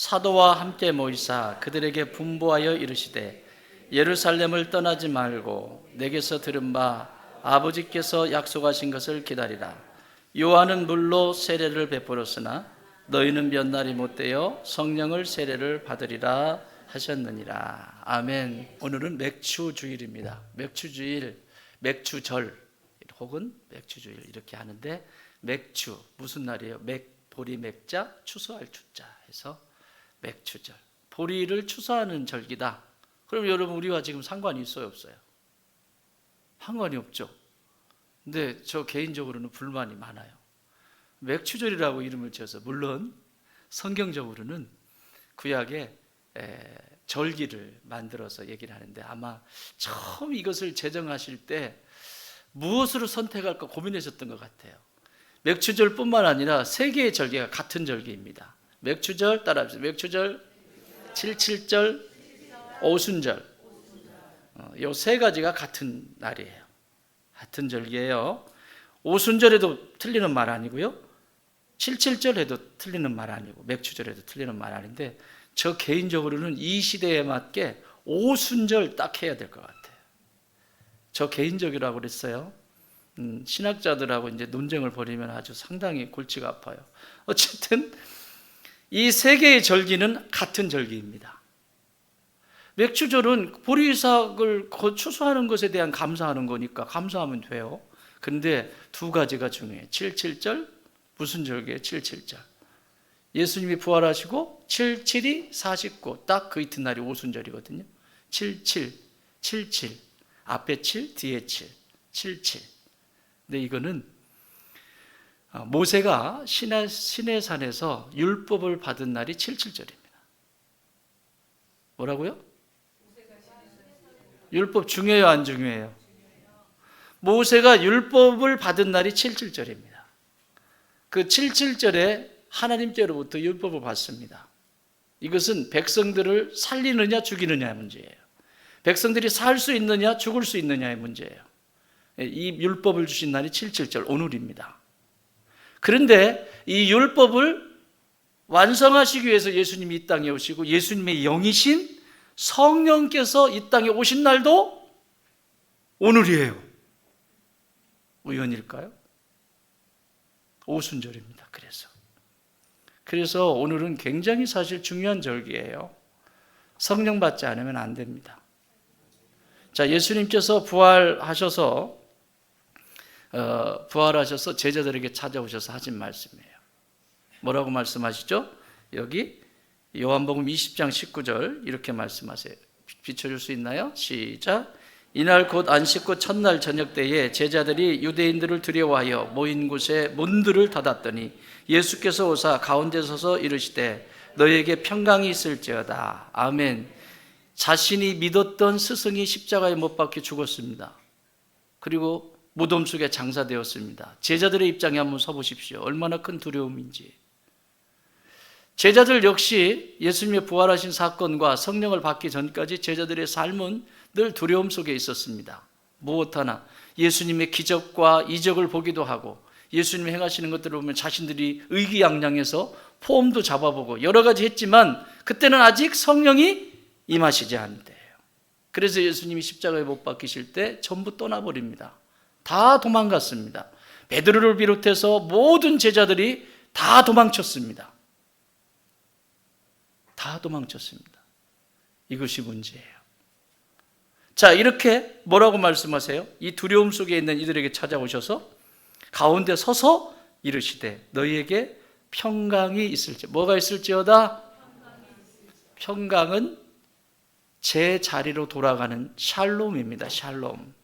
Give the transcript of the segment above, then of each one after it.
사도와 함께 모이사 그들에게 분부하여 이르시되 예루살렘을 떠나지 말고 내게서 들은 바 아버지께서 약속하신 것을 기다리라. 요한은 물로 세례를 베풀었으나 너희는 몇 날이 못되어 성령을 세례를 받으리라 하셨느니라. 아멘. 오늘은 맥추주일입니다. 맥추주일, 맥추절 혹은 맥추주일 이렇게 하는데, 맥추 무슨 날이에요? 보리 맥자 추수할 추자 해서 맥추절, 보리를 추수하는 절기다. 그럼 여러분, 우리와 지금 상관이 있어요, 없어요? 상관이 없죠. 근데 저 개인적으로는 불만이 많아요. 맥추절이라고 이름을 지어서, 물론 성경적으로는 구약에 절기를 만들어서 얘기를 하는데, 아마 처음 이것을 제정하실 때 무엇으로 선택할까 고민하셨던 것 같아요. 맥추절뿐만 아니라 세 개의 절기가 같은 절기입니다. 맥추절 따라합시다. 맥추절, 칠칠절, 오순절, 이 세 가지가 같은 날이에요. 같은 절기예요. 오순절에도 틀리는 말 아니고요, 칠칠절에도 틀리는 말 아니고, 맥추절에도 틀리는 말 아닌데, 저 개인적으로는 이 시대에 맞게 오순절 딱 해야 될 것 같아요. 저 개인적이라고 그랬어요. 신학자들하고 이제 논쟁을 벌이면 아주 상당히 골치가 아파요. 어쨌든 이 세 개의 절기는 같은 절기입니다. 맥추절은 보리삭을 추수하는 것에 대한 감사하는 거니까 감사하면 돼요. 근데 두 가지가 중요해요. 칠칠절, 무슨 절기예요? 칠칠절. 예수님이 부활하시고 77이 49, 딱 그 이튿날이 오순절이거든요. 77, 77, 앞에 7, 뒤에 7, 77. 근데 이거는 모세가 시내산에서 율법을 받은 날이 77절입니다. 뭐라고요? 율법 중요해요, 안 중요해요? 모세가 율법을 받은 날이 77절입니다. 그 77절에 하나님께로부터 율법을 받습니다. 이것은 백성들을 살리느냐 죽이느냐의 문제예요. 백성들이 살 수 있느냐 죽을 수 있느냐의 문제예요. 이 율법을 주신 날이 77절, 오늘입니다. 그런데 이 율법을 완성하시기 위해서 예수님이 이 땅에 오시고, 예수님의 영이신 성령께서 이 땅에 오신 날도 오늘이에요. 우연일까요? 오순절입니다. 그래서 오늘은 굉장히 사실 중요한 절기예요. 성령 받지 않으면 안 됩니다. 자, 예수님께서 부활하셔서 제자들에게 찾아오셔서 하신 말씀이에요. 뭐라고 말씀하시죠? 여기 요한복음 20장 19절 이렇게 말씀하세요. 비춰줄 수 있나요? 시작. 이날 곧 안식 후 첫날 저녁 때에 제자들이 유대인들을 두려워하여 모인 곳에 문들을 닫았더니 예수께서 오사 가운데 서서 이르시되 너희에게 평강이 있을지어다. 아멘. 자신이 믿었던 스승이 십자가에 못 박혀 죽었습니다. 그리고 무덤 속에 장사되었습니다. 제자들의 입장에 한번 서보십시오. 얼마나 큰 두려움인지. 제자들 역시 예수님의 부활하신 사건과 성령을 받기 전까지 제자들의 삶은 늘 두려움 속에 있었습니다. 무엇 하나 예수님의 기적과 이적을 보기도 하고, 예수님이 행하시는 것들을 보면 자신들이 의기양양해서 폼도 잡아보고 여러 가지 했지만, 그때는 아직 성령이 임하시지 않을 때예요. 그래서 예수님이 십자가에 못 박히실 때 전부 떠나버립니다. 다 도망갔습니다. 베드로를 비롯해서 모든 제자들이 다 도망쳤습니다. 다 도망쳤습니다. 이것이 문제예요. 자, 이렇게 뭐라고 말씀하세요? 이 두려움 속에 있는 이들에게 찾아오셔서 가운데 서서 이르시되 너희에게 평강이 있을지. 뭐가 있을지어다? 평강은 제 자리로 돌아가는 샬롬입니다. 샬롬.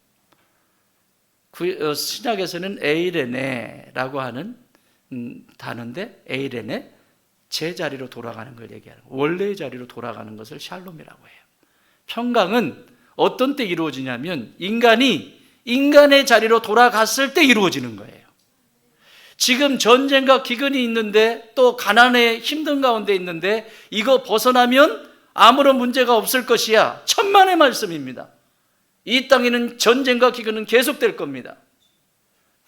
신약에서는 에이레네라고 하는 단어인데, 에이레네, 제 자리로 돌아가는 걸 얘기하는 거예요. 원래의 자리로 돌아가는 것을 샬롬이라고 해요. 평강은 어떤 때 이루어지냐면, 인간이 인간의 자리로 돌아갔을 때 이루어지는 거예요. 지금 전쟁과 기근이 있는데, 또 가난에 힘든 가운데 있는데, 이거 벗어나면 아무런 문제가 없을 것이야. 천만의 말씀입니다. 이 땅에는 전쟁과 기근은 계속될 겁니다.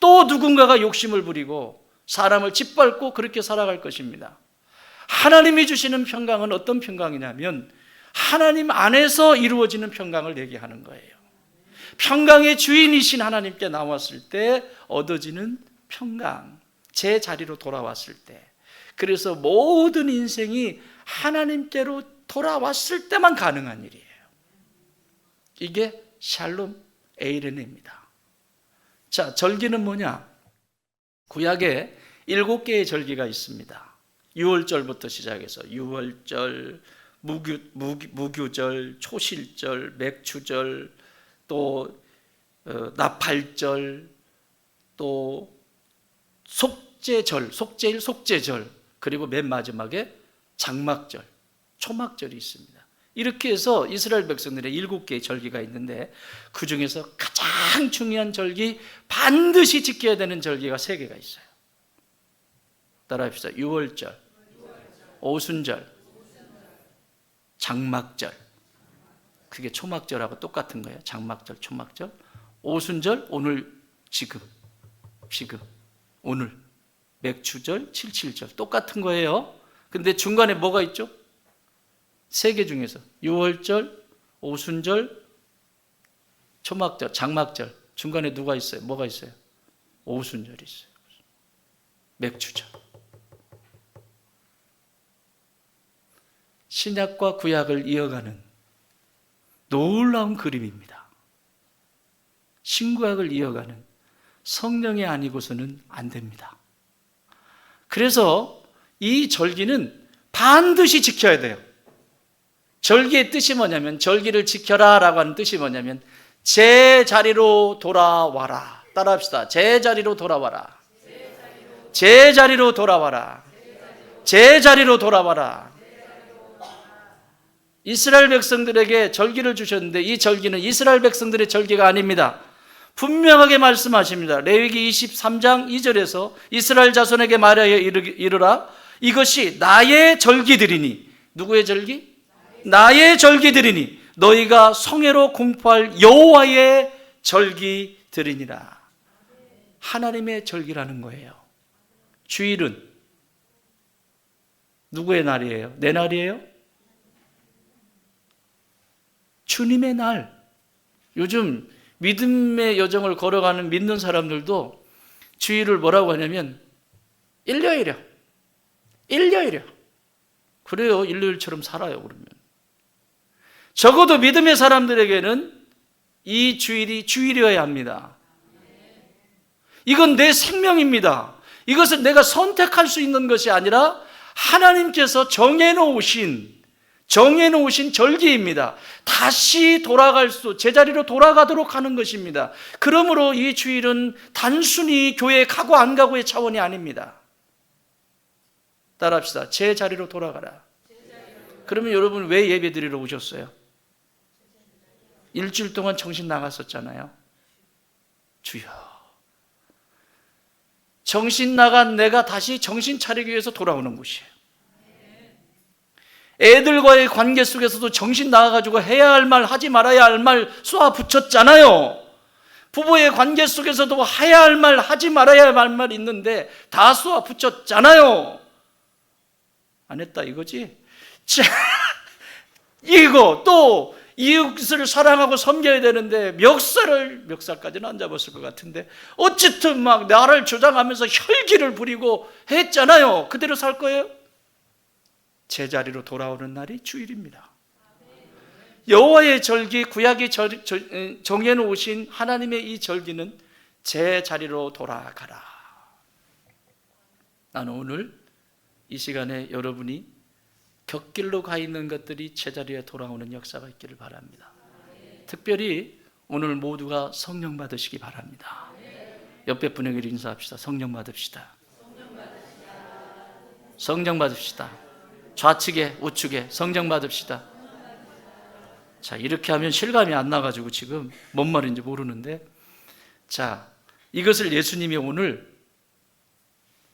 또 누군가가 욕심을 부리고 사람을 짓밟고 그렇게 살아갈 것입니다. 하나님이 주시는 평강은 어떤 평강이냐면 하나님 안에서 이루어지는 평강을 얘기하는 거예요. 평강의 주인이신 하나님께 나왔을 때 얻어지는 평강, 제 자리로 돌아왔을 때, 그래서 모든 인생이 하나님께로 돌아왔을 때만 가능한 일이에요. 이게 샬롬 에이레네입니다. 자, 절기는 뭐냐? 구약에 7개의 절기가 있습니다. 유월절부터 시작해서 유월절, 무교절, 초실절, 맥추절, 또 나팔절, 또 속죄절, 속죄일, 속죄절, 그리고 맨 마지막에 장막절, 초막절이 있습니다. 이렇게 해서 이스라엘 백성들의 7개의 절기가 있는데 그 중에서 가장 중요한 절기, 반드시 지켜야 되는 절기가 3개가 있어요. 따라합시다. 유월절, 오순절, 장막절. 그게 초막절하고 똑같은 거예요. 장막절, 초막절. 오순절, 오늘, 지금, 오늘. 맥추절, 칠칠절 똑같은 거예요. 근데 중간에 뭐가 있죠? 3개 중에서 유월절, 오순절, 초막절, 장막절 중간에 누가 있어요? 뭐가 있어요? 오순절이 있어요. 맥추절. 신약과 구약을 이어가는 놀라운 그림입니다. 신구약을 이어가는 성령이 아니고서는 안 됩니다. 그래서 이 절기는 반드시 지켜야 돼요. 절기의 뜻이 뭐냐면, 절기를 지켜라 라고 하는 뜻이 뭐냐면 제 자리로 돌아와라. 따라합시다. 제 자리로 돌아와라. 제 자리로 돌아와라. 제 자리로 돌아와라. 이스라엘 백성들에게 절기를 주셨는데 이 절기는 이스라엘 백성들의 절기가 아닙니다. 분명하게 말씀하십니다. 레위기 23장 2절에서 이스라엘 자손에게 말하여 이르라. 이것이 나의 절기들이니. 누구의 절기? 나의 절기들이니 너희가 성회로 공포할 여호와의 절기들이니라. 하나님의 절기라는 거예요. 주일은 누구의 날이에요? 내 날이에요? 주님의 날. 요즘 믿음의 여정을 걸어가는 믿는 사람들도 주일을 뭐라고 하냐면 일요일이요. 그래요. 일요일처럼 살아요. 그러면 적어도 믿음의 사람들에게는 이 주일이 주일이어야 합니다. 이건 내 생명입니다. 이것은 내가 선택할 수 있는 것이 아니라 하나님께서 정해놓으신 절기입니다. 다시 제자리로 돌아가도록 하는 것입니다. 그러므로 이 주일은 단순히 교회에 가고 안 가고의 차원이 아닙니다. 따라합시다. 제 자리로 돌아가라. 그러면 여러분 왜 예배 드리러 오셨어요? 일주일 동안 정신 나갔었잖아요. 주여, 정신 나간 내가 다시 정신 차리기 위해서 돌아오는 곳이에요. 애들과의 관계 속에서도 정신 나가가지고 해야 할 말, 하지 말아야 할 말 쏘아 붙였잖아요. 부부의 관계 속에서도 해야 할 말, 하지 말아야 할 말 있는데 다 쏘아 붙였잖아요. 안 했다 이거지? 자, 이거 또 이웃을 사랑하고 섬겨야 되는데 멱살까지는 안 잡았을 것 같은데 어쨌든 막 나를 주장하면서 혈기를 부리고 했잖아요. 그대로 살 거예요? 제자리로 돌아오는 날이 주일입니다. 여호와의 절기, 구약이 정해놓으신 하나님의 이 절기는 제 자리로 돌아가라. 나는 오늘 이 시간에 여러분이 곁길로 가 있는 것들이 제자리에 돌아오는 역사가 있기를 바랍니다. 특별히 오늘 모두가 성령 받으시기 바랍니다. 옆에 분에게 인사합시다. 성령 받읍시다. 성령 받읍시다. 좌측에 우측에 성령 받읍시다. 자, 이렇게 하면 실감이 안 나가지고 지금 뭔 말인지 모르는데, 자, 이것을 예수님이 오늘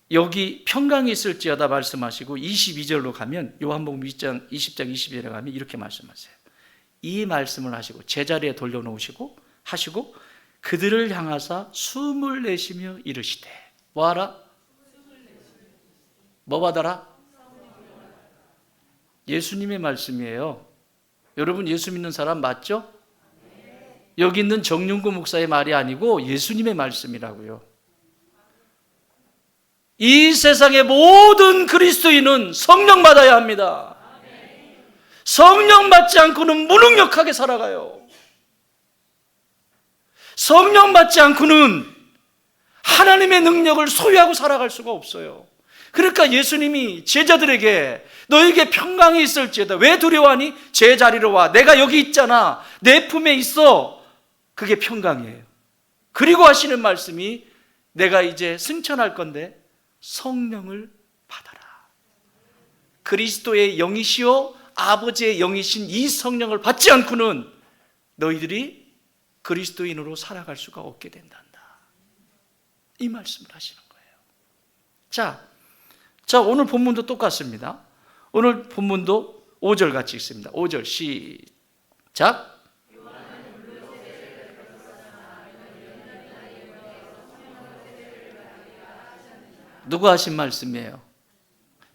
여기 평강이 있을지어다 말씀하시고 22절로 가면, 요한복음 20장 20절에 가면 이렇게 말씀하세요. 이 말씀을 하시고 제자리에 돌려놓으시고 하시고 그들을 향하사 숨을 내쉬며 이르시되 뭐하라? 뭐 받아라? 예수님의 말씀이에요. 여러분 예수 믿는 사람 맞죠? 여기 있는 정윤구 목사의 말이 아니고 예수님의 말씀이라고요. 이 세상의 모든 그리스도인은 성령 받아야 합니다. 성령 받지 않고는 무능력하게 살아가요. 성령 받지 않고는 하나님의 능력을 소유하고 살아갈 수가 없어요. 그러니까 예수님이 제자들에게 너에게 평강이 있을지어다. 왜 두려워하니? 제 자리로 와. 내가 여기 있잖아. 내 품에 있어. 그게 평강이에요. 그리고 하시는 말씀이 내가 이제 승천할 건데 성령을 받아라. 그리스도의 영이시요 아버지의 영이신 이 성령을 받지 않고는 너희들이 그리스도인으로 살아갈 수가 없게 된단다. 이 말씀을 하시는 거예요. 자, 오늘 본문도 똑같습니다. 오늘 본문도 5절 같이 읽습니다. 5절 시작. 누가 하신 말씀이에요?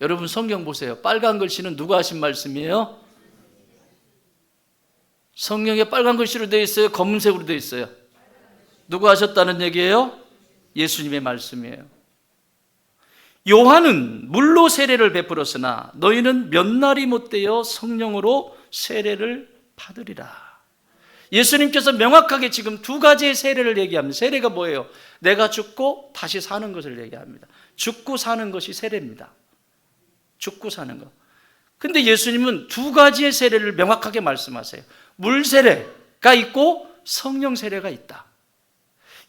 여러분 성경 보세요. 빨간 글씨는 누가 하신 말씀이에요? 성경에 빨간 글씨로 되어 있어요? 검은색으로 되어 있어요? 누가 하셨다는 얘기예요? 예수님의 말씀이에요. 요한은 물로 세례를 베풀었으나 너희는 몇 날이 못되어 성령으로 세례를 받으리라. 예수님께서 명확하게 지금 두 가지의 세례를 얘기합니다. 세례가 뭐예요? 내가 죽고 다시 사는 것을 얘기합니다. 죽고 사는 것이 세례입니다. 죽고 사는 것. 근데 예수님은 두 가지의 세례를 명확하게 말씀하세요. 물 세례가 있고 성령 세례가 있다.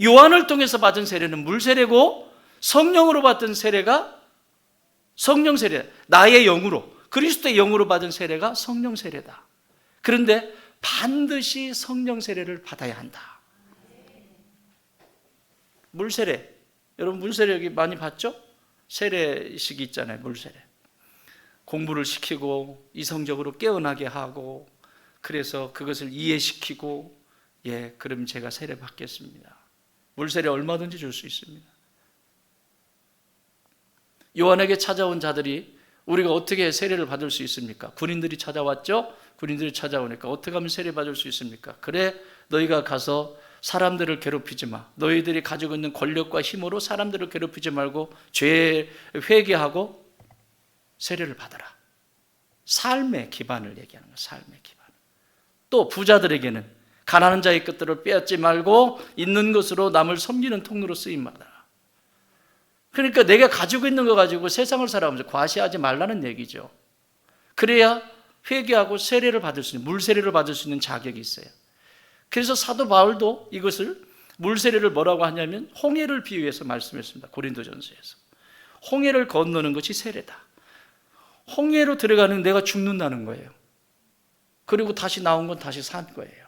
요한을 통해서 받은 세례는 물 세례고 성령으로 받은 세례가 성령 세례. 나의 영으로, 그리스도의 영으로 받은 세례가 성령 세례다. 그런데 반드시 성령 세례를 받아야 한다. 물 세례. 여러분 물 세례 여기 많이 봤죠? 세례식이 있잖아요. 물 세례. 공부를 시키고 이성적으로 깨어나게 하고 그래서 그것을 이해시키고 그럼 제가 세례 받겠습니다. 물 세례 얼마든지 줄 수 있습니다. 요한에게 찾아온 자들이 우리가 어떻게 세례를 받을 수 있습니까? 군인들이 찾아왔죠? 군인들이 찾아오니까 어떻게 하면 세례 받을 수 있습니까? 그래, 너희가 가서 사람들을 괴롭히지 마. 너희들이 가지고 있는 권력과 힘으로 사람들을 괴롭히지 말고 죄 회개하고 세례를 받아라. 삶의 기반을 얘기하는 거예요. 삶의 기반. 또 부자들에게는 가난한 자의 것들을 빼앗지 말고 있는 것으로 남을 섬기는 통로로 쓰임받아라. 그러니까 내가 가지고 있는 거 가지고 세상을 살아가면서 과시하지 말라는 얘기죠. 그래야 회개하고 세례를 받을 수 있는, 물 세례를 받을 수 있는 자격이 있어요. 그래서 사도 바울도 이것을 물 세례를 뭐라고 하냐면 홍해를 비유해서 말씀했습니다. 고린도전서에서. 홍해를 건너는 것이 세례다. 홍해로 들어가는 내가 죽는다는 거예요. 그리고 다시 나온 건 다시 산 거예요.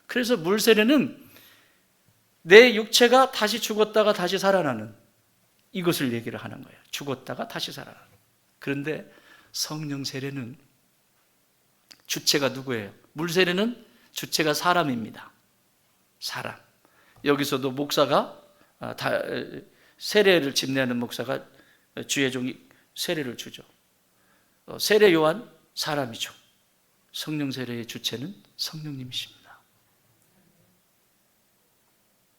그래서 물 세례는 내 육체가 다시 죽었다가 다시 살아나는 이것을 얘기를 하는 거예요. 죽었다가 다시 살아나는. 그런데 성령 세례는 주체가 누구예요? 물 세례는 주체가 사람입니다. 사람. 여기서도 목사가 세례를 집례하는 목사가 주의 종이 세례를 주죠. 세례 요한 사람이죠. 성령 세례의 주체는 성령님이십니다.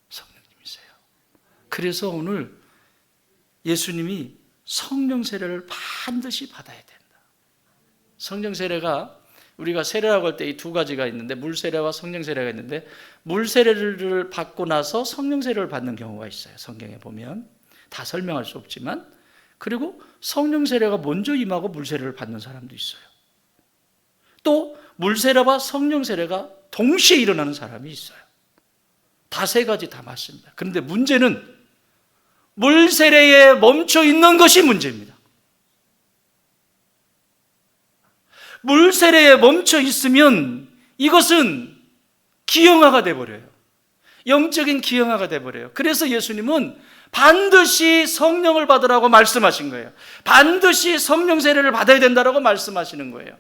성령님이세요. 그래서 오늘 예수님이 성령 세례를 반드시 받아야 된다. 성령 세례가 우리가 세례라고 할 때 이 두 가지가 있는데 물 세례와 성령 세례가 있는데 물 세례를 받고 나서 성령 세례를 받는 경우가 있어요. 성경에 보면 다 설명할 수 없지만 그리고 성령 세례가 먼저 임하고 물 세례를 받는 사람도 있어요. 또 물 세례와 성령 세례가 동시에 일어나는 사람이 있어요. 다 세 가지 다 맞습니다. 그런데 문제는 물 세례에 멈춰 있는 것이 문제입니다. 물 세례에 멈춰 있으면 이것은 기형아가 돼버려요. 영적인 기형아가 돼버려요. 그래서 예수님은 반드시 성령을 받으라고 말씀하신 거예요. 반드시 성령 세례를 받아야 된다고 말씀하시는 거예요.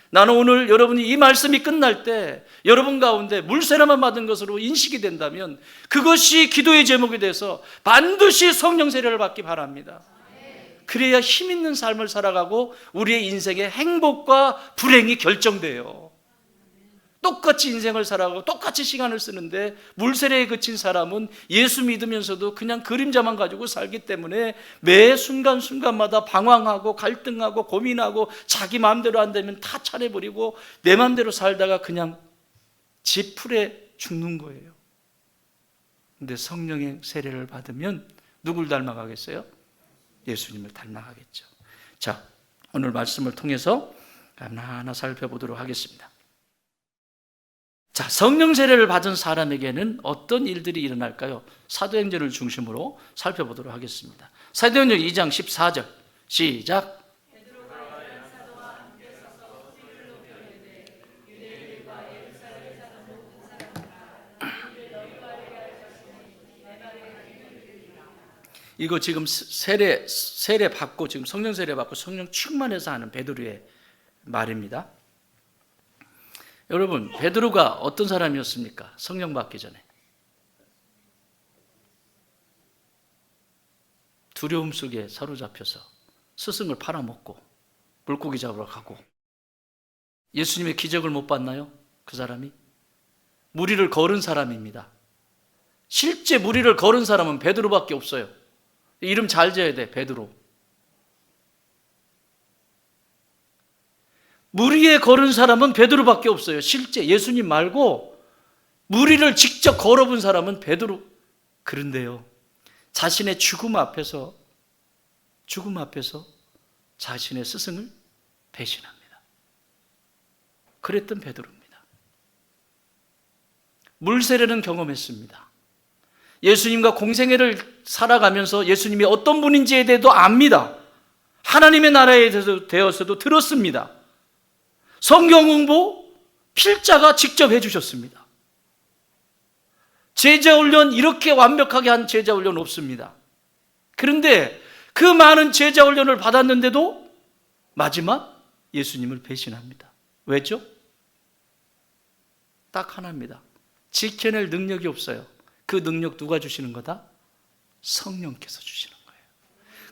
나는 오늘 여러분이 이 말씀이 끝날 때 여러분 가운데 물 세례만 받은 것으로 인식이 된다면 그것이 기도의 제목이 돼서 반드시 성령 세례를 받기 바랍니다. 그래야 힘 있는 삶을 살아가고 우리의 인생의 행복과 불행이 결정돼요. 똑같이 인생을 살아가고 똑같이 시간을 쓰는데 물세례에 그친 사람은 예수 믿으면서도 그냥 그림자만 가지고 살기 때문에 매 순간순간마다 방황하고 갈등하고 고민하고 자기 마음대로 안 되면 다 차려버리고 내 마음대로 살다가 그냥 지풀에 죽는 거예요. 근데 성령의 세례를 받으면 누굴 닮아가겠어요? 예수님을 닮아가겠죠. 자, 오늘 말씀을 통해서 하나하나 살펴보도록 하겠습니다. 자, 성령 세례를 받은 사람에게는 어떤 일들이 일어날까요? 사도행전을 중심으로 살펴보도록 하겠습니다. 사도행전 2장 14절 시작. 이거 지금 세례 받고 지금 성령 세례 받고 성령 충만해서 하는 베드로의 말입니다. 여러분, 베드로가 어떤 사람이었습니까? 성령 받기 전에 두려움 속에 사로잡혀서 스승을 팔아먹고 물고기 잡으러 가고 예수님의 기적을 못 봤나요? 그 사람이 무리를 걸은 사람입니다. 실제 무리를 걸은 사람은 베드로밖에 없어요. 이름 잘 지어야 돼. 베드로. 무리에 걸은 사람은 베드로밖에 없어요. 실제 예수님 말고 무리를 직접 걸어본 사람은 베드로. 그런데요, 자신의 죽음 앞에서 자신의 스승을 배신합니다. 그랬던 베드로입니다. 물세례는 경험했습니다. 예수님과 공생애를 살아가면서 예수님이 어떤 분인지에 대해도 압니다. 하나님의 나라에 대해서도 들었습니다. 성경 공부 필자가 직접 해주셨습니다. 제자 훈련 이렇게 완벽하게 한 제자 훈련 없습니다. 그런데 그 많은 제자 훈련을 받았는데도 마지막 예수님을 배신합니다. 왜죠? 딱 하나입니다. 지켜낼 능력이 없어요. 그 능력 누가 주시는 거다? 성령께서 주시는 거예요.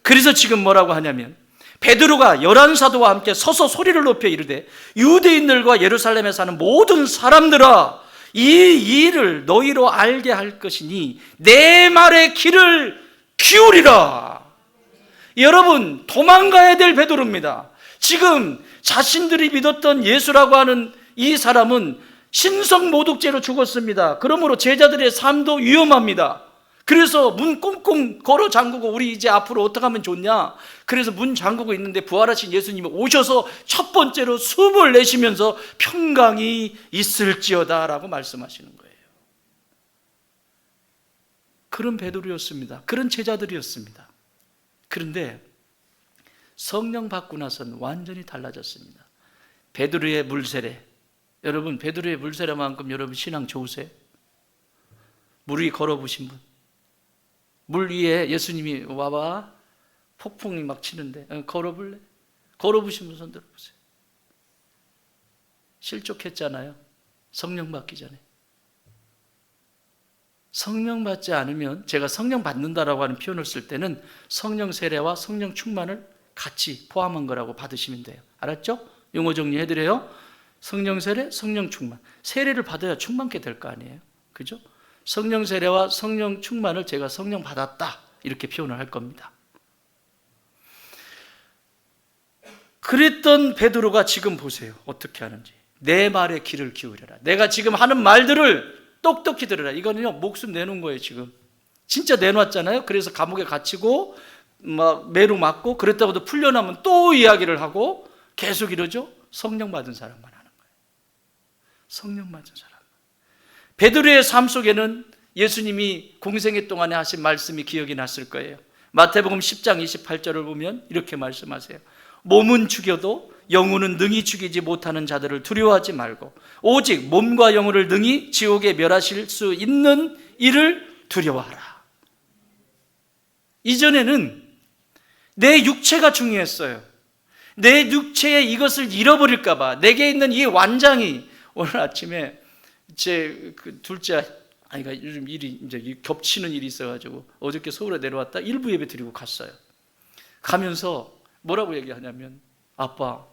그래서 지금 뭐라고 하냐면 베드로가 11사도와 함께 서서 소리를 높여 이르되 유대인들과 예루살렘에 사는 모든 사람들아, 이 일을 너희로 알게 할 것이니 내 말에 귀를 기울이라. 여러분, 도망가야 될 베드로입니다. 지금 자신들이 믿었던 예수라고 하는 이 사람은 신성모독죄로 죽었습니다. 그러므로 제자들의 삶도 위험합니다. 그래서 문 꽁꽁 걸어 잠그고 우리 이제 앞으로 어떻게 하면 좋냐? 그래서 문 잠그고 있는데 부활하신 예수님이 오셔서 첫 번째로 숨을 내쉬면서 평강이 있을지어다 라고 말씀하시는 거예요. 그런 베드로였습니다. 그런 제자들이었습니다. 그런데 성령 받고 나서는 완전히 달라졌습니다. 베드로의 물세례, 여러분 베드로의 물세례만큼 여러분 신앙 좋으세요? 물 위 걸어보신 분, 물 위에 예수님이 와봐 폭풍이 막 치는데 걸어볼래? 걸어보신 분 손 들어보세요. 실족했잖아요. 성령 받기 전에. 성령 받지 않으면, 제가 성령 받는다라고 하는 표현을 쓸 때는 성령 세례와 성령 충만을 같이 포함한 거라고 받으시면 돼요. 알았죠? 용어 정리해드려요. 성령 세례, 성령 충만. 세례를 받아야 충만케 될 거 아니에요. 그죠? 성령 세례와 성령 충만을 제가 성령 받았다 이렇게 표현을 할 겁니다. 그랬던 베드로가 지금 보세요. 어떻게 하는지. 내 말에 귀를 기울여라. 내가 지금 하는 말들을 똑똑히 들으라. 이거는요, 목숨 내놓은 거예요. 지금 진짜 내놨잖아요. 그래서 감옥에 갇히고 막 매로 맞고 그랬다고도 풀려나면 또 이야기를 하고 계속 이러죠. 성령 받은 사람만 하는 거예요. 성령 받은 사람. 베드로의 삶 속에는 예수님이 공생애 동안에 하신 말씀이 기억이 났을 거예요. 마태복음 10장 28절을 보면 이렇게 말씀하세요. 몸은 죽여도 영혼은 능히 죽이지 못하는 자들을 두려워하지 말고 오직 몸과 영혼을 능히 지옥에 멸하실 수 있는 이를 두려워하라. 이전에는 내 육체가 중요했어요. 내 육체에 이것을 잃어버릴까 봐, 내게 있는 이 완장이, 오늘 아침에 제 그 둘째 아이가 요즘 일이 이제 겹치는 일이 있어가지고 어저께 서울에 내려왔다 일부 예배 드리고 갔어요. 가면서 뭐라고 얘기하냐면, 아빠,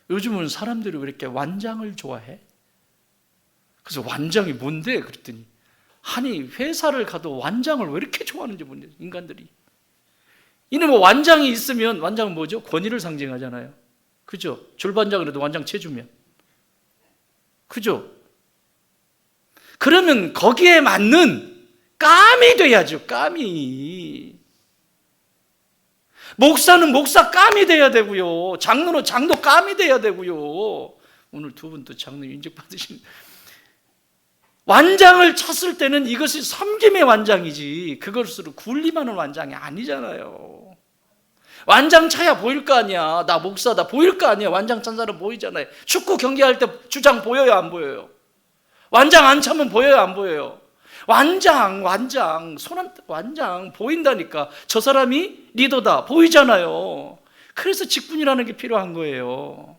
요즘은 사람들이 왜 이렇게 완장을 좋아해? 그래서 완장이 뭔데? 그랬더니, 아니 회사를 가도 완장을 왜 이렇게 좋아하는지 모르겠어요, 인간들이. 이놈의 완장이 있으면, 완장은 뭐죠? 권위를 상징하잖아요. 그죠? 줄반장이라도 완장 채주면, 그죠? 그러면 거기에 맞는 깜이 돼야죠. 깜이. 목사는 목사 깜이 돼야 되고요, 장로는 장로 깜이 돼야 되고요. 오늘 두 분 또 장로 인직 받으신, 완장을 찼을 때는 이것이 섬김의 완장이지 그것으로 군림하는 완장이 아니잖아요. 완장 차야 보일 거 아니야. 나 목사다 보일 거 아니야. 완장 찬 사람 보이잖아요. 축구 경기할 때 주장 보여요, 안 보여요? 완장 안 차면 보여요, 안 보여요? 완장 보인다니까. 저 사람이 리더다 보이잖아요. 그래서 직분이라는 게 필요한 거예요.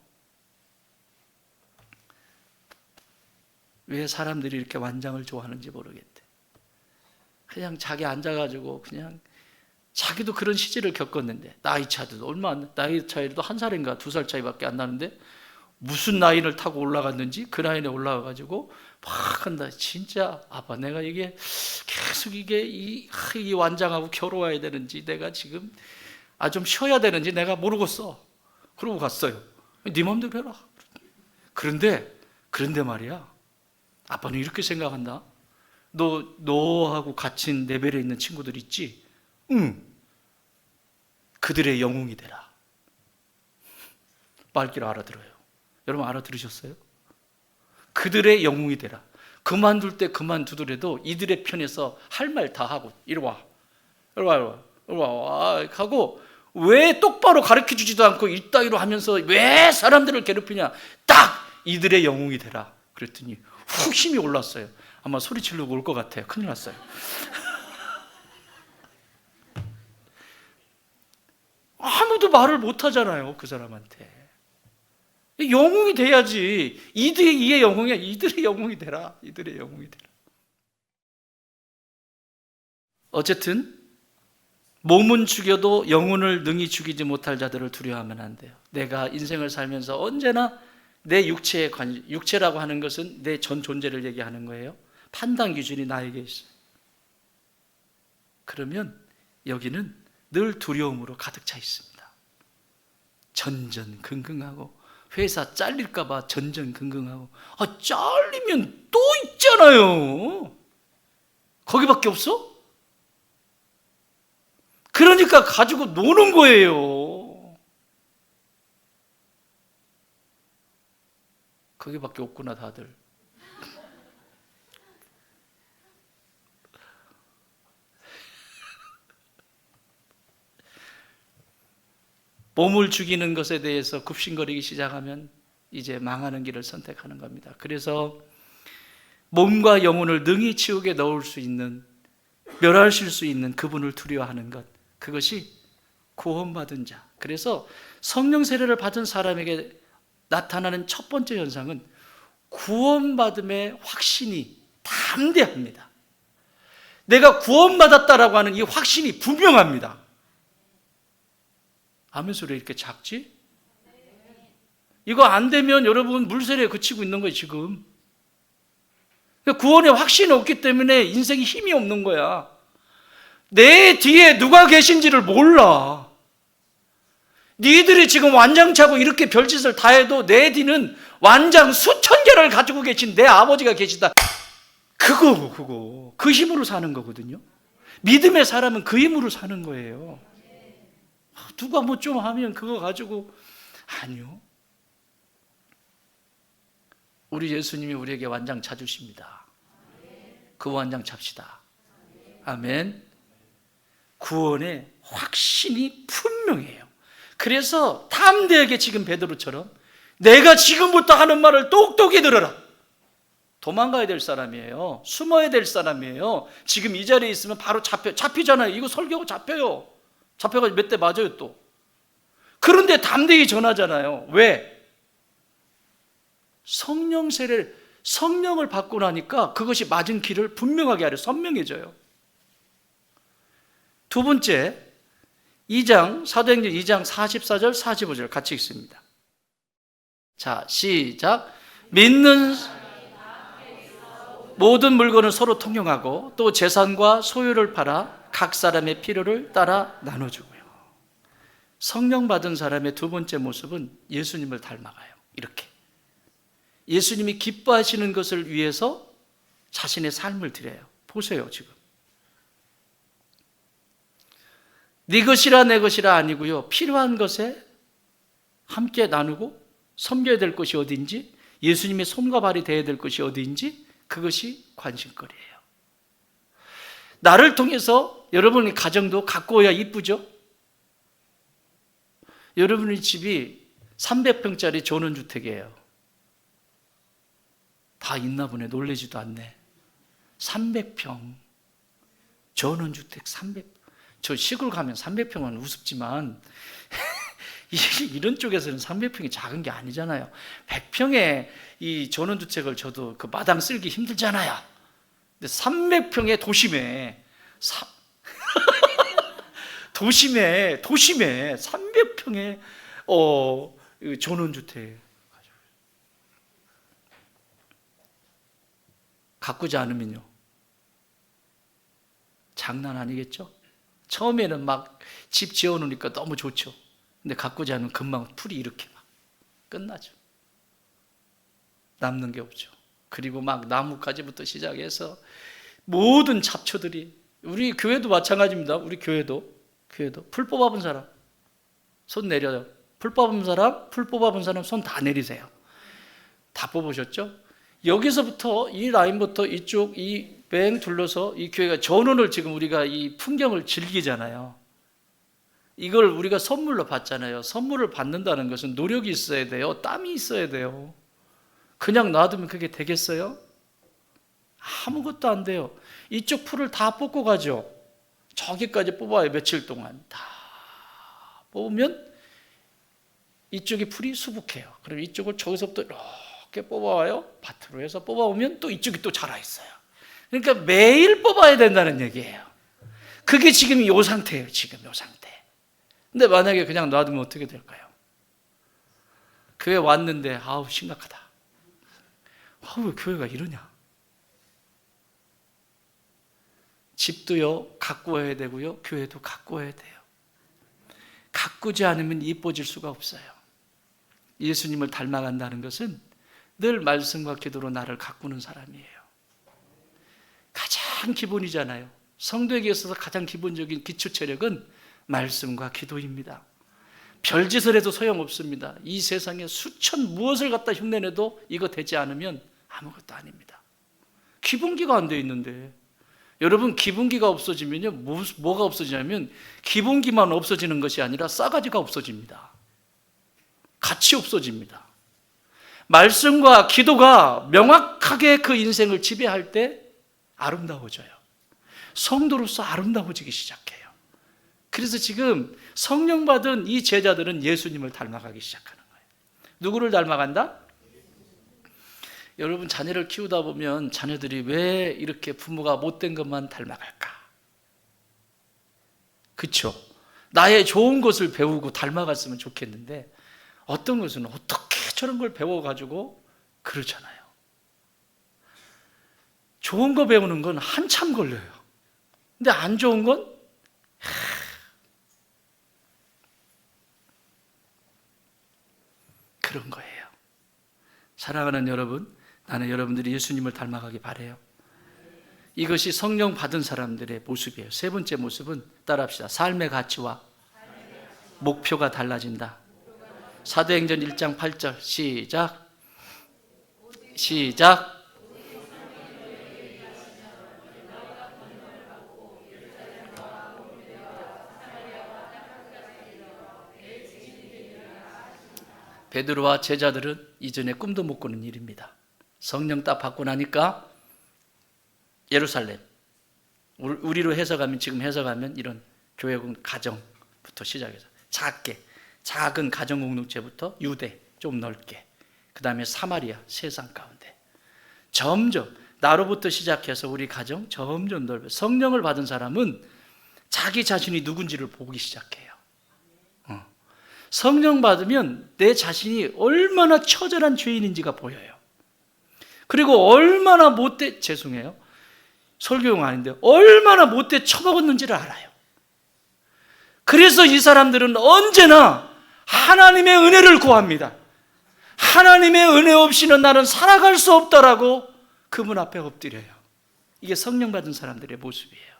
왜 사람들이 이렇게 완장을 좋아하는지 모르겠대. 그냥 자기 앉아가지고 그냥 자기도 그런 시절을 겪었는데, 나이 차도 얼마 안, 나이 차이도 1살인가 2살 차이밖에 안 나는데 무슨 라인을 타고 올라갔는지 그 라인에 올라가가지고 막 한다. 진짜 아빠, 내가 이게 계속 이 완장하고 겨루어야 되는지, 내가 지금 좀 쉬어야 되는지 내가 모르겠어. 그러고 갔어요. 네 맘대로 해라. 그런데 말이야, 아빠는 이렇게 생각한다. 너하고 같이 레벨에 있는 친구들 있지? 응. 그들의 영웅이 되라. 말귀를 알아들어요. 여러분 알아들으셨어요? 그들의 영웅이 되라. 그만둘 때 그만두더라도 이들의 편에서 할 말 다 하고, 이리 와 하고, 왜 똑바로 가르쳐주지도 않고 이따위로 하면서 왜 사람들을 괴롭히냐. 딱 이들의 영웅이 되라. 그랬더니 훅 힘이 올랐어요. 아마 소리 지르고 올 것 같아요. 큰일 났어요. 아무도 말을 못 하잖아요, 그 사람한테. 영웅이 돼야지. 이의 영웅이야. 이들의 영웅이 되라. 이들의 영웅이 되라. 어쨌든 몸은 죽여도 영혼을 능히 죽이지 못할 자들을 두려워하면 안 돼요. 내가 인생을 살면서 언제나 내 육체에 육체라고 하는 것은 내 전 존재를 얘기하는 거예요. 판단 기준이 나에게 있어요. 그러면 여기는 늘 두려움으로 가득 차 있습니다. 전전긍긍하고, 회사 잘릴까 봐 전전긍긍하고. 잘리면 또 있잖아요. 거기밖에 없어? 그러니까 가지고 노는 거예요. 거기밖에 없구나 다들. 몸을 죽이는 것에 대해서 굽신거리기 시작하면 이제 망하는 길을 선택하는 겁니다. 그래서 몸과 영혼을 능히 지옥에 넣을 수 있는, 멸하실 수 있는 그분을 두려워하는 것, 그것이 구원받은 자. 그래서 성령 세례를 받은 사람에게 나타나는 첫 번째 현상은 구원받음의 확신이 담대합니다. 내가 구원받았다라고 하는 이 확신이 분명합니다. 아멘 소리 이렇게 작지? 이거 안 되면 여러분 물세례에 그치고 있는 거예요, 지금. 구원의 확신이 없기 때문에 인생에 힘이 없는 거야. 내 뒤에 누가 계신지를 몰라. 니들이 지금 완장 차고 이렇게 별짓을 다 해도 내 뒤는 완장 수천 개를 가지고 계신 내 아버지가 계시다. 그거 그 힘으로 사는 거거든요. 믿음의 사람은 그 힘으로 사는 거예요. 누가 뭐 좀 하면 그거 가지고, 아니요. 우리 예수님이 우리에게 완장 차주십니다. 그 완장 찹시다. 아멘. 구원의 확신이 분명해요. 그래서 담대하게 지금 베드로처럼 내가 지금부터 하는 말을 똑똑히 들어라. 도망가야 될 사람이에요. 숨어야 될 사람이에요. 지금 이 자리에 있으면 바로 잡히잖아요. 이거 설교하고 잡혀요. 잡혀가지고 몇 대 맞아요 또. 그런데 담대히 전하잖아요. 왜? 성령 세례를, 성령을 받고 나니까 그것이 맞은 길을 분명하게 하려 선명해져요. 두 번째, 사도행전 2장 44절 45절 같이 읽습니다. 자, 시작. 믿는 모든 물건을 서로 통용하고 또 재산과 소유를 팔아 각 사람의 필요를 따라 나눠주고요. 성령 받은 사람의 두 번째 모습은 예수님을 닮아가요. 이렇게 예수님이 기뻐하시는 것을 위해서 자신의 삶을 드려요. 보세요. 지금 네 것이라 내 것이라 아니고요, 필요한 것에 함께 나누고 섬겨야 될 것이 어디인지, 예수님의 손과 발이 되어야 될 것이 어디인지, 그것이 관심거리예요. 나를 통해서 여러분의 가정도 가꾸어야 이쁘죠? 여러분의 집이 300평짜리 전원주택이에요. 다 있나 보네. 놀라지도 않네. 300평 전원주택 300. 저 시골 가면 300평은 우습지만 이런 쪽에서는 300평이 작은 게 아니잖아요. 100평의 이 전원주택을 저도 그 마당 쓸기 힘들잖아요. 근데 300평의 도심에 도심에 300평의 전원주택 가꾸지 않으면요, 장난 아니겠죠? 처음에는 막 집 지어놓으니까 너무 좋죠. 근데 가꾸지 않으면 금방 풀이 이렇게 막 끝나죠. 남는 게 없죠. 그리고 막 나뭇가지부터 시작해서 모든 잡초들이, 우리 교회도 마찬가지입니다. 우리 교회도 풀 뽑아본 사람 손 내려요. 풀 뽑아본 사람 손 다 내리세요. 다 뽑으셨죠? 여기서부터 이 라인부터 이쪽 이 뱅 둘러서 이 교회가 전원을, 지금 우리가 이 풍경을 즐기잖아요. 이걸 우리가 선물로 받잖아요. 선물을 받는다는 것은 노력이 있어야 돼요. 땀이 있어야 돼요. 그냥 놔두면 그게 되겠어요? 아무것도 안 돼요. 이쪽 풀을 다 뽑고 가죠. 저기까지 뽑아요. 며칠 동안 다 뽑으면 이쪽이 풀이 수북해요. 그럼 이쪽을 저기서부터 이렇게 뽑아와요. 밭으로 해서 뽑아오면 또 이쪽이 또 자라있어요. 그러니까 매일 뽑아야 된다는 얘기예요. 그게 지금 이 상태예요. 지금 이 상태. 근데 만약에 그냥 놔두면 어떻게 될까요? 교회 왔는데 아우 심각하다. 왜 교회가 이러냐? 집도요 가꾸어야 되고요, 교회도 가꾸어야 돼요. 가꾸지 않으면 이뻐질 수가 없어요. 예수님을 닮아간다는 것은 늘 말씀과 기도로 나를 가꾸는 사람이에요. 가장 기본이잖아요. 성도에게 있어서 가장 기본적인 기초 체력은 말씀과 기도입니다. 별짓을 해도 소용없습니다. 이 세상에 수천 무엇을 갖다 흉내내도 이거 되지 않으면 아무것도 아닙니다. 기본기가 안 돼 있는데, 여러분 기본기가 없어지면요, 뭐가 없어지냐면 기본기만 없어지는 것이 아니라 싸가지가 없어집니다. 가치 없어집니다. 말씀과 기도가 명확하게 그 인생을 지배할 때 아름다워져요. 성도로서 아름다워지기 시작해요. 그래서 지금 성령 받은 이 제자들은 예수님을 닮아가기 시작하는 거예요. 누구를 닮아간다? 여러분 자녀를 키우다 보면 자녀들이 왜 이렇게 부모가 못된 것만 닮아갈까? 그렇죠? 나의 좋은 것을 배우고 닮아갔으면 좋겠는데 어떤 것은 어떻게 저런 걸 배워가지고 그러잖아요. 좋은 거 배우는 건 한참 걸려요. 근데 안 좋은 건 그런 거예요. 사랑하는 여러분, 나는 여러분들이 예수님을 닮아가기 바라요. 이것이 성령 받은 사람들의 모습이에요. 세 번째 모습은 따라합시다. 삶의 가치와 목표가 달라진다. 사도행전 1장 8절 시작. 베드로와 제자들은 이전에 꿈도 못 꾸는 일입니다. 성령 딱 받고 나니까 예루살렘, 우리로 해석하면, 지금 해석하면 이런 교회공 가정부터 시작해서 작은 가정 공동체부터 유대 좀 넓게, 그 다음에 사마리아 세상 가운데 점점 나로부터 시작해서 우리 가정 점점 넓어. 성령을 받은 사람은 자기 자신이 누군지를 보기 시작해요. 성령 받으면 내 자신이 얼마나 처절한 죄인인지가 보여요. 그리고 얼마나 못돼, 죄송해요, 설교용 아닌데, 얼마나 못돼 처먹었는지를 알아요. 그래서 이 사람들은 언제나 하나님의 은혜를 구합니다. 하나님의 은혜 없이는 나는 살아갈 수 없다라고 그분 앞에 엎드려요. 이게 성령 받은 사람들의 모습이에요.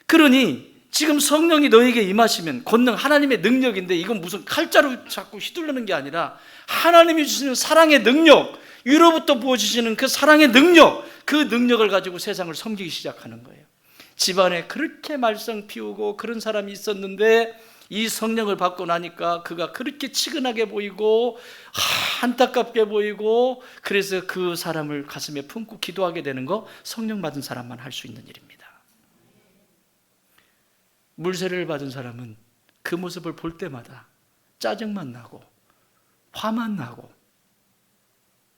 그러니 지금 성령이 너에게 임하시면, 권능, 하나님의 능력인데, 이건 무슨 칼자루 자꾸 휘둘르는 게 아니라 하나님이 주시는 사랑의 능력, 위로부터 부어주시는 그 사랑의 능력, 그 능력을 가지고 세상을 섬기기 시작하는 거예요. 집안에 그렇게 말썽 피우고 그런 사람이 있었는데 이 성령을 받고 나니까 그가 그렇게 치근하게 보이고 안타깝게 보이고, 그래서 그 사람을 가슴에 품고 기도하게 되는 거 성령 받은 사람만 할 수 있는 일입니다. 물세례를 받은 사람은 그 모습을 볼 때마다 짜증만 나고 화만 나고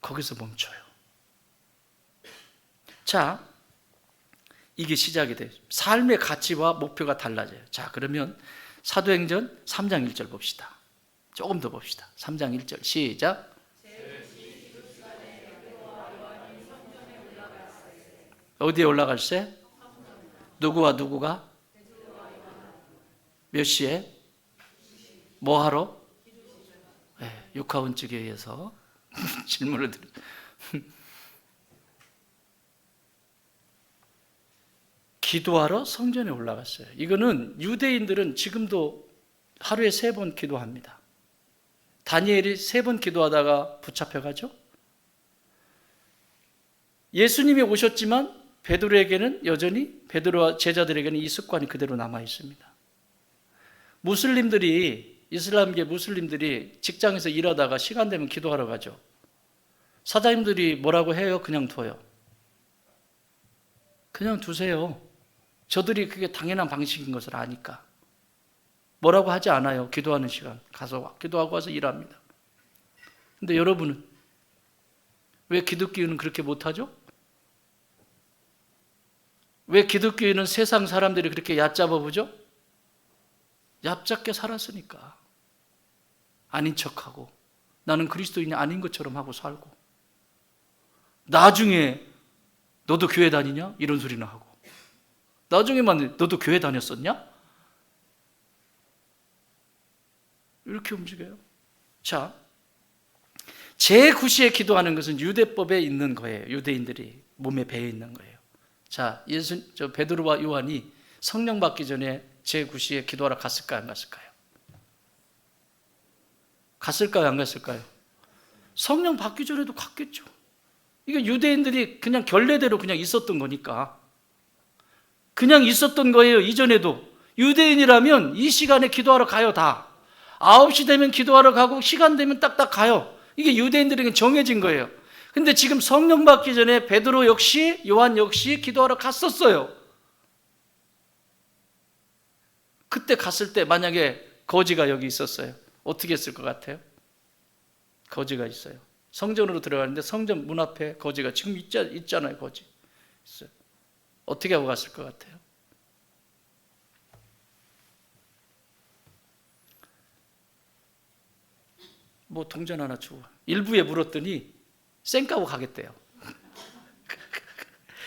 거기서 멈춰요. 자, 이게 시작이 돼요. 삶의 가치와 목표가 달라져요. 자, 그러면 사도행전 3장 1절 봅시다. 조금 더 봅시다. 3장 1절 시작. 어디에 올라갈세? 누구와 누구가? 몇 시에? 뭐 하러? 네, 육하원 측에 의해서 질문을 드려. 기도하러 성전에 올라갔어요. 이거는 유대인들은 지금도 하루에 3번 기도합니다. 다니엘이 3번 기도하다가 붙잡혀가죠. 예수님이 오셨지만 베드로에게는 여전히, 베드로와 제자들에게는 이 습관이 그대로 남아 있습니다. 무슬림들이, 이슬람계 무슬림들이 직장에서 일하다가 시간 되면 기도하러 가죠. 사장님들이 뭐라고 해요? 그냥 둬요. 그냥 두세요. 저들이 그게 당연한 방식인 것을 아니까 뭐라고 하지 않아요. 기도하는 시간 가서 기도하고 와서 일합니다. 근데 여러분은 왜 기독교인은 그렇게 못하죠? 왜 기독교인은 세상 사람들이 그렇게 얕잡아 보죠? 얕잡게 살았으니까. 아닌 척하고 나는 그리스도인이 아닌 것처럼 하고 살고, 나중에 너도 교회 다니냐? 이런 소리나 하고, 나중에만 너도 교회 다녔었냐? 이렇게 움직여요. 자, 제9시에 기도하는 것은 유대법에 있는 거예요. 유대인들이 몸에 배어 있는 거예요. 자, 베드로와 요한이 성령 받기 전에 제9시에 기도하러 갔을까요? 안 갔을까요? 갔을까요? 안 갔을까요? 성령 받기 전에도 갔겠죠. 이게 유대인들이 그냥 결례대로 그냥 있었던 거니까. 그냥 있었던 거예요. 이전에도. 유대인이라면 이 시간에 기도하러 가요. 다 9시 되면 기도하러 가고 시간 되면 딱딱 가요. 이게 유대인들에게 정해진 거예요. 근데 지금 성령 받기 전에 베드로 역시, 요한 역시 기도하러 갔었어요. 그때 갔을 때 만약에 거지가 여기 있었어요. 어떻게 했을 것 같아요? 거지가 있어요. 성전으로 들어가는데 성전 문 앞에 거지가 지금 있잖아요. 거지 있어요. 어떻게 하고 갔을 것 같아요? 뭐 동전 하나 주고 일부에 물었더니 쌩까고 가겠대요.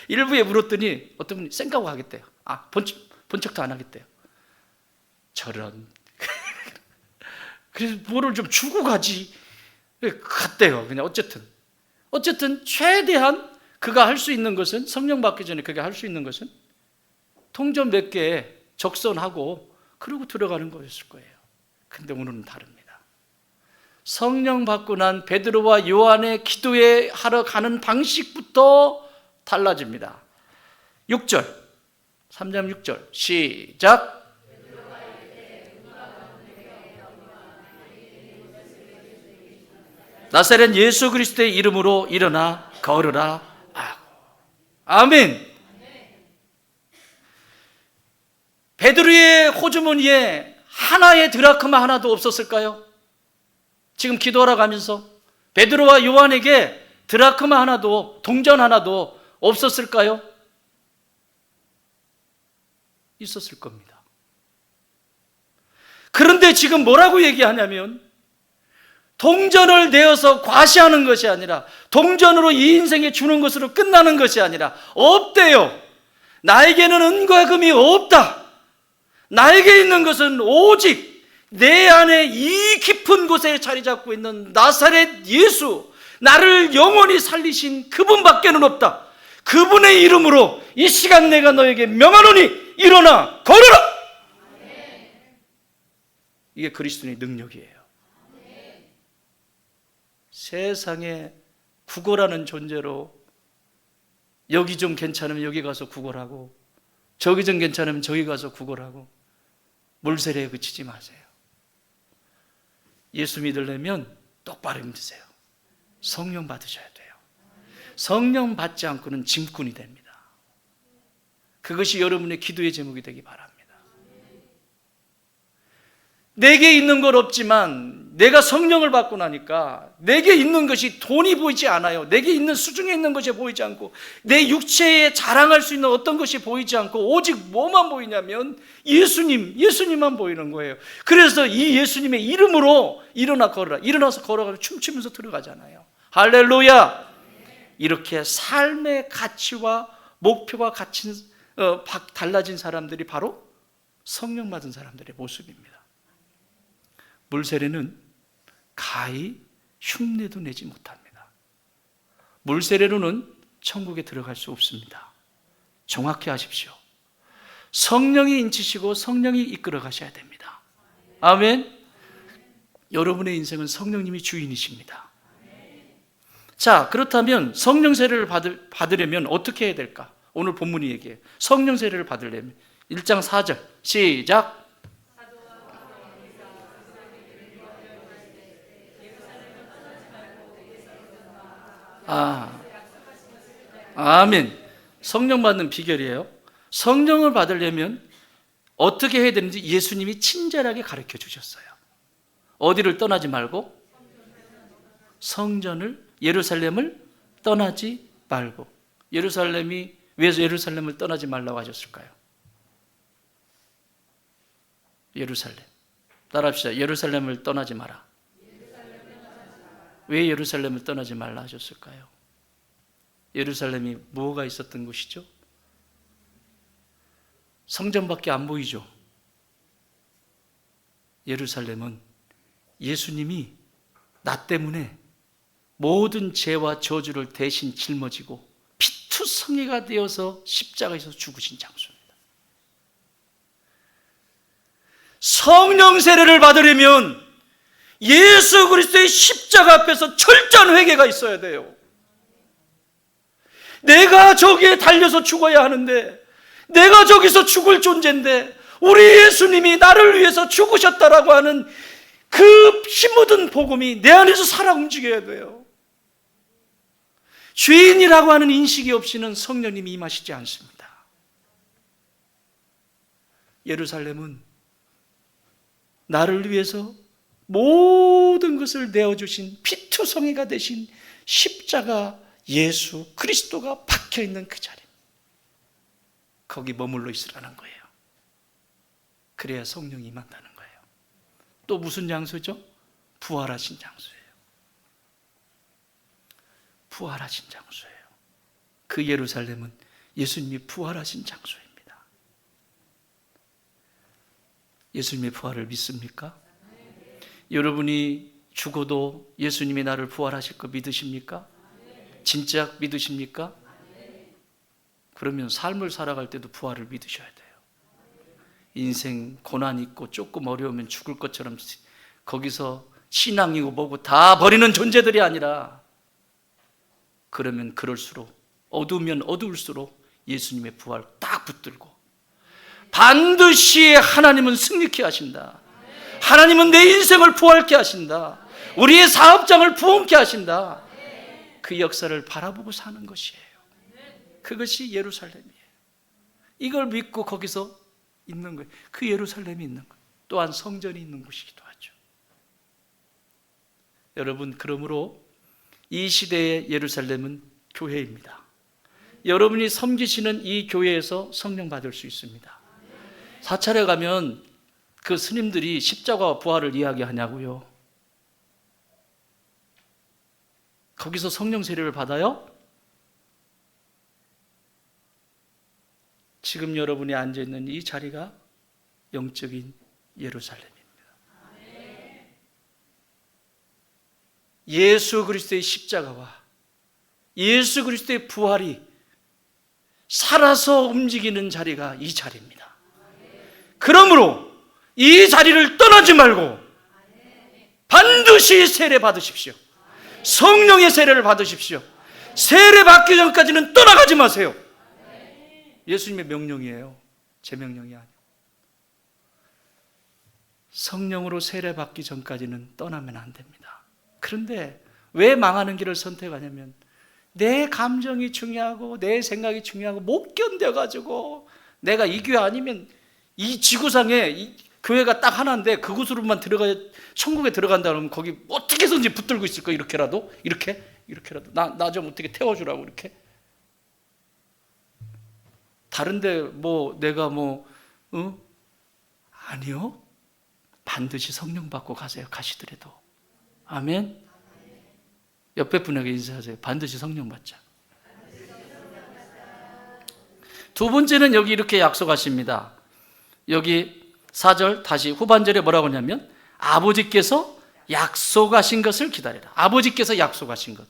일부에 물었더니 어떤 분이 쌩까고 가겠대요. 본척도 안 하겠대요. 저런. 그래서 뭐를 좀 주고 가지. 갔대요. 그냥 어쨌든 최대한 그가 할 수 있는 것은, 성령 받기 전에 그가 할 수 있는 것은 통전 몇 개 적선하고 그러고 들어가는 거였을 거예요. 근데 오늘은 다릅니다. 성령 받고 난 베드로와 요한의 기도에 하러 가는 방식부터 달라집니다. 6절, 3장 6절 시작. 나사렛 예수 그리스도의 이름으로 일어나 걸으라. 아멘. 베드로의 호주머니에 하나의 드라크마 하나도 없었을까요? 지금 기도하러 가면서 베드로와 요한에게 드라크마 하나도, 동전 하나도 없었을까요? 있었을 겁니다. 그런데 지금 뭐라고 얘기하냐면 동전을 내어서 과시하는 것이 아니라 동전으로 이 인생에 주는 것으로 끝나는 것이 아니라 없대요. 나에게는 은과 금이 없다. 나에게 있는 것은 오직 내 안에 이 깊은 곳에 자리 잡고 있는 나사렛 예수, 나를 영원히 살리신 그분밖에는 없다. 그분의 이름으로 이 시간 내가 너에게 명하노니 일어나 걸어라. 이게 그리스도의 능력이에요. 세상에 구걸하는 존재로 여기 좀 괜찮으면 여기 가서 구걸하고 저기 좀 괜찮으면 저기 가서 구걸하고 물세례에 그치지 마세요. 예수 믿으려면 똑바로 믿으세요. 성령 받으셔야 돼요. 성령 받지 않고는 짐꾼이 됩니다. 그것이 여러분의 기도의 제목이 되기 바랍니다. 내게 있는 건 없지만 내가 성령을 받고 나니까 내게 있는 것이 돈이 보이지 않아요. 내게 있는 수중에 있는 것이 보이지 않고 내 육체에 자랑할 수 있는 어떤 것이 보이지 않고 오직 뭐만 보이냐면 예수님만 보이는 거예요. 그래서 이 예수님의 이름으로 일어나 걸어라. 일어나서 걸어가며 춤추면서 들어가잖아요. 할렐루야. 이렇게 삶의 가치와 목표가 달라진 사람들이 바로 성령 받은 사람들의 모습입니다. 물세례는 가히 흉내도 내지 못합니다. 물세례로는 천국에 들어갈 수 없습니다. 정확히 하십시오. 성령이 인치시고 성령이 이끌어 가셔야 됩니다. 아멘. 여러분의 인생은 성령님이 주인이십니다. 자, 그렇다면 성령 세례를 받으려면 어떻게 해야 될까? 오늘 본문이 얘기해요. 성령 세례를 받으려면 1장 4절 시작. 아멘. 성령 받는 비결이에요. 성령을 받으려면 어떻게 해야 되는지 예수님이 친절하게 가르쳐 주셨어요. 어디를 떠나지 말고 성전을 예루살렘을 떠나지 말고. 예루살렘이 왜 예루살렘을 떠나지 말라고 하셨을까요? 예루살렘. 따라합시다. 예루살렘을 떠나지 마라. 왜 예루살렘을 떠나지 말라 하셨을까요? 예루살렘이 뭐가 있었던 곳이죠? 성전밖에 안 보이죠? 예루살렘은 예수님이 나 때문에 모든 죄와 저주를 대신 짊어지고 피투성이가 되어서 십자가에서 죽으신 장소입니다. 성령 세례를 받으려면 예수 그리스도의 십자가 앞에서 철저한 회개가 있어야 돼요. 내가 저기에 달려서 죽어야 하는데, 내가 저기서 죽을 존재인데 우리 예수님이 나를 위해서 죽으셨다라고 하는 그 힘묻은 복음이 내 안에서 살아 움직여야 돼요. 죄인이라고 하는 인식이 없이는 성령님이 임하시지 않습니다. 예루살렘은 나를 위해서 모든 것을 내어주신 피투성이가 되신 십자가 예수 그리스도가 박혀있는 그 자리, 거기 머물러 있으라는 거예요. 그래야 성령이 임한다는 거예요. 또 무슨 장소죠? 부활하신 장소예요. 부활하신 장소예요. 그 예루살렘은 예수님이 부활하신 장소입니다. 예수님의 부활을 믿습니까? 여러분이 죽어도 예수님이 나를 부활하실 거 믿으십니까? 진짜 믿으십니까? 그러면 삶을 살아갈 때도 부활을 믿으셔야 돼요. 인생 고난 있고 조금 어려우면 죽을 것처럼 거기서 신앙이고 뭐고 다 버리는 존재들이 아니라, 그러면 그럴수록, 어두우면 어두울수록 예수님의 부활 딱 붙들고 반드시 하나님은 승리케 하신다. 하나님은 내 인생을 부활케 하신다. 우리의 사업장을 부흥케 하신다. 그 역사를 바라보고 사는 것이에요. 그것이 예루살렘이에요. 이걸 믿고 거기서 있는 거예요. 그 예루살렘이 있는 거예요. 또한 성전이 있는 곳이기도 하죠. 여러분, 그러므로 이 시대의 예루살렘은 교회입니다. 여러분이 섬기시는 이 교회에서 성령 받을 수 있습니다. 사찰에 가면 그 스님들이 십자가와 부활을 이야기하냐고요? 거기서 성령 세례를 받아요? 지금 여러분이 앉아있는 이 자리가 영적인 예루살렘입니다. 예수 그리스도의 십자가와 예수 그리스도의 부활이 살아서 움직이는 자리가 이 자리입니다. 그러므로 이 자리를 떠나지 말고 반드시 세례 받으십시오. 성령의 세례를 받으십시오. 세례 받기 전까지는 떠나가지 마세요. 예수님의 명령이에요. 제 명령이 아니고. 성령으로 세례 받기 전까지는 떠나면 안 됩니다. 그런데 왜 망하는 길을 선택하냐면 내 감정이 중요하고 내 생각이 중요하고 못 견뎌가지고 내가 이 교회 아니면 이 지구상에 이 교회가 딱 하나인데 그곳으로만 들어가야 천국에 들어간다 그러면 거기 어떻게 해서든지 붙들고 있을 거야. 이렇게라도 이렇게라도 나 좀 어떻게 태워주라고 이렇게. 다른데 뭐 내가 아니요. 반드시 성령 받고 가세요. 가시더라도. 아멘. 옆에 분에게 인사하세요. 반드시 성령 받자. 두 번째는 여기 이렇게 약속하십니다. 여기 4절 다시 후반절에 뭐라고 하냐면 아버지께서 약속하신 것을 기다리라. 아버지께서 약속하신 것.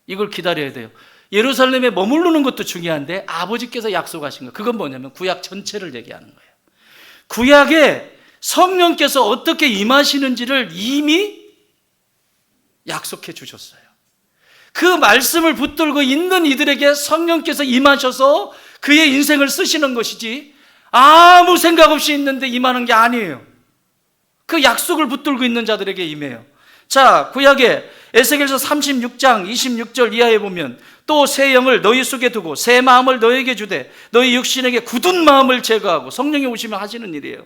이걸 기다려야 돼요. 예루살렘에 머무르는 것도 중요한데 아버지께서 약속하신 것. 그건 뭐냐면 구약 전체를 얘기하는 거예요. 구약에 성령께서 어떻게 임하시는지를 이미 약속해 주셨어요. 그 말씀을 붙들고 있는 이들에게 성령께서 임하셔서 그의 인생을 쓰시는 것이지 아무 생각 없이 있는데 임하는 게 아니에요. 그 약속을 붙들고 있는 자들에게 임해요. 자, 구약에 에스겔서 36장 26절 이하에 보면 또 새 영을 너희 속에 두고 새 마음을 너희에게 주되 너희 육신에게 굳은 마음을 제거하고. 성령이 오시면 하시는 일이에요.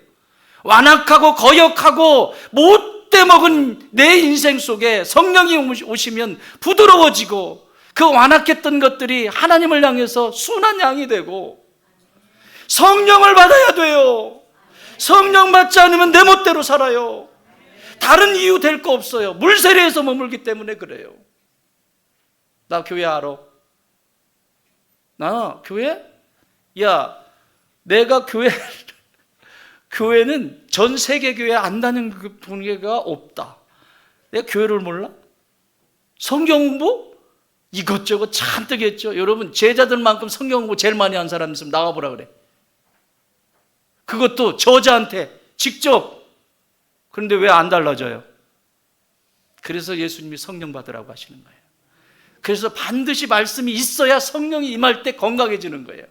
완악하고 거역하고 못돼 먹은 내 인생 속에 성령이 오시면 부드러워지고 그 완악했던 것들이 하나님을 향해서 순한 양이 되고. 성령을 받아야 돼요. 성령 받지 않으면 내 멋대로 살아요. 다른 이유 될 거 없어요. 물세례에서 머물기 때문에 그래요. 나 교회 알아. 나 교회? 야, 내가 교회는 전 세계 교회 안 다니는 그 분위기가 없다. 내가 교회를 몰라? 성경 공부? 이것저것 잔뜩 했죠. 여러분, 제자들만큼 성경 공부 제일 많이 한 사람 있으면 나가보라 그래. 그것도 저자한테 직접. 그런데 왜 안 달라져요? 그래서 예수님이 성령 받으라고 하시는 거예요. 그래서 반드시 말씀이 있어야 성령이 임할 때 건강해지는 거예요.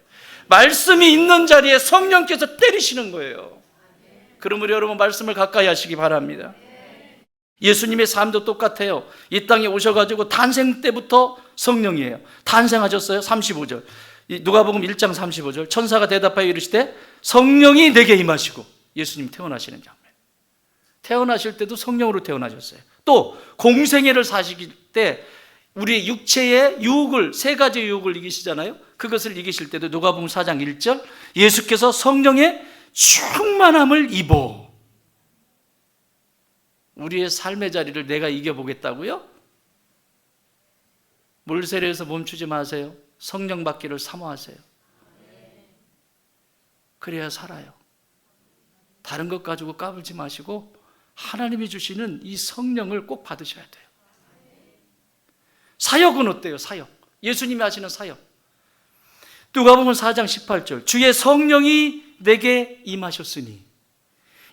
말씀이 있는 자리에 성령께서 때리시는 거예요. 그러므로 여러분 말씀을 가까이 하시기 바랍니다. 예수님의 삶도 똑같아요. 이 땅에 오셔가지고 탄생 때부터 성령이에요. 탄생하셨어요. 35절 누가복음 1장 35절 천사가 대답하여 이르시되 성령이 내게 임하시고. 예수님 태어나시는 장면. 태어나실 때도 성령으로 태어나셨어요. 또 공생애를 사실 때 우리 육체의 유혹을, 세 가지 유혹을 이기시잖아요. 그것을 이기실 때도 누가복음 4장 1절 예수께서 성령의 충만함을 입어. 우리의 삶의 자리를 내가 이겨보겠다고요? 물세례에서 멈추지 마세요. 성령 받기를 사모하세요. 그래야 살아요. 다른 것 가지고 까불지 마시고 하나님이 주시는 이 성령을 꼭 받으셔야 돼요. 사역은 어때요? 사역. 예수님이 하시는 사역. 누가복음 4장 18절 주의 성령이 내게 임하셨으니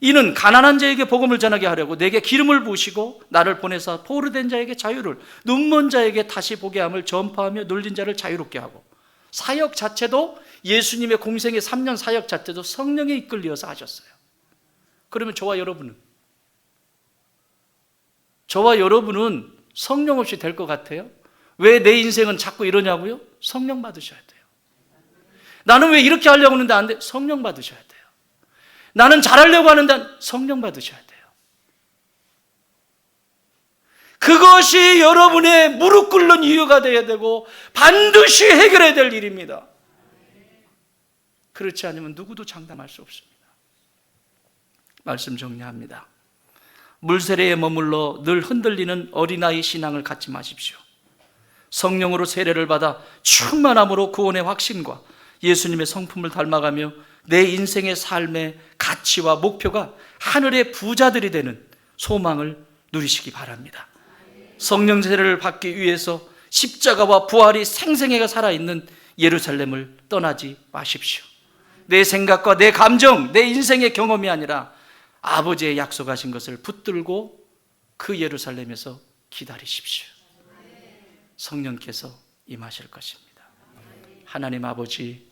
이는 가난한 자에게 복음을 전하게 하려고 내게 기름을 부으시고 나를 보내사 포로된 자에게 자유를, 눈먼 자에게 다시 보게 함을 전파하며 눌린 자를 자유롭게 하고. 사역 자체도 예수님의 공생의 3년 사역 자체도 성령에 이끌려서 하셨어요. 그러면 저와 여러분은 성령 없이 될 것 같아요? 왜 내 인생은 자꾸 이러냐고요? 성령 받으셔야 돼요. 나는 왜 이렇게 하려고 하는데 안 돼? 성령 받으셔야 돼요. 나는 잘하려고 하는데 성령 받으셔야 돼요. 그것이 여러분의 무릎 꿇는 이유가 되어야 되고 반드시 해결해야 될 일입니다. 그렇지 않으면 누구도 장담할 수 없습니다. 말씀 정리합니다. 물세례에 머물러 늘 흔들리는 어린아이 신앙을 갖지 마십시오. 성령으로 세례를 받아 충만함으로 구원의 확신과 예수님의 성품을 닮아가며 내 인생의 삶의 가치와 목표가 하늘의 부자들이 되는 소망을 누리시기 바랍니다. 성령 세례를 받기 위해서 십자가와 부활이 생생하게 살아있는 예루살렘을 떠나지 마십시오. 내 생각과 내 감정, 내 인생의 경험이 아니라 아버지의 약속하신 것을 붙들고 그 예루살렘에서 기다리십시오. 성령께서 임하실 것입니다. 하나님 아버지,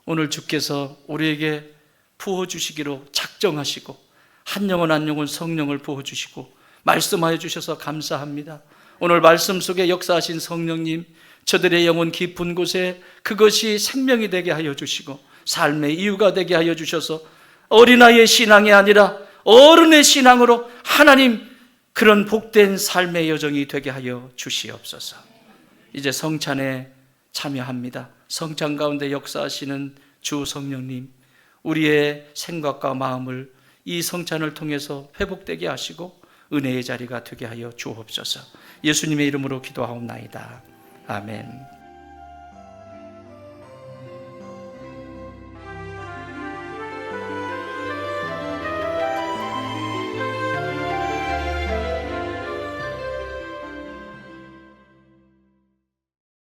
오늘 주께서 우리에게 부어주시기로 작정하시고 한 영혼 한 영혼 성령을 부어주시고 말씀하여 주셔서 감사합니다. 오늘 말씀 속에 역사하신 성령님, 저들의 영혼 깊은 곳에 그것이 생명이 되게 하여 주시고 삶의 이유가 되게 하여 주셔서 어린아이의 신앙이 아니라 어른의 신앙으로 하나님 그런 복된 삶의 여정이 되게 하여 주시옵소서. 이제 성찬에 참여합니다. 성찬 가운데 역사하시는 주 성령님, 우리의 생각과 마음을 이 성찬을 통해서 회복되게 하시고 은혜의 자리가 되게 하여 주옵소서. 예수님의 이름으로 기도하옵나이다. 아멘.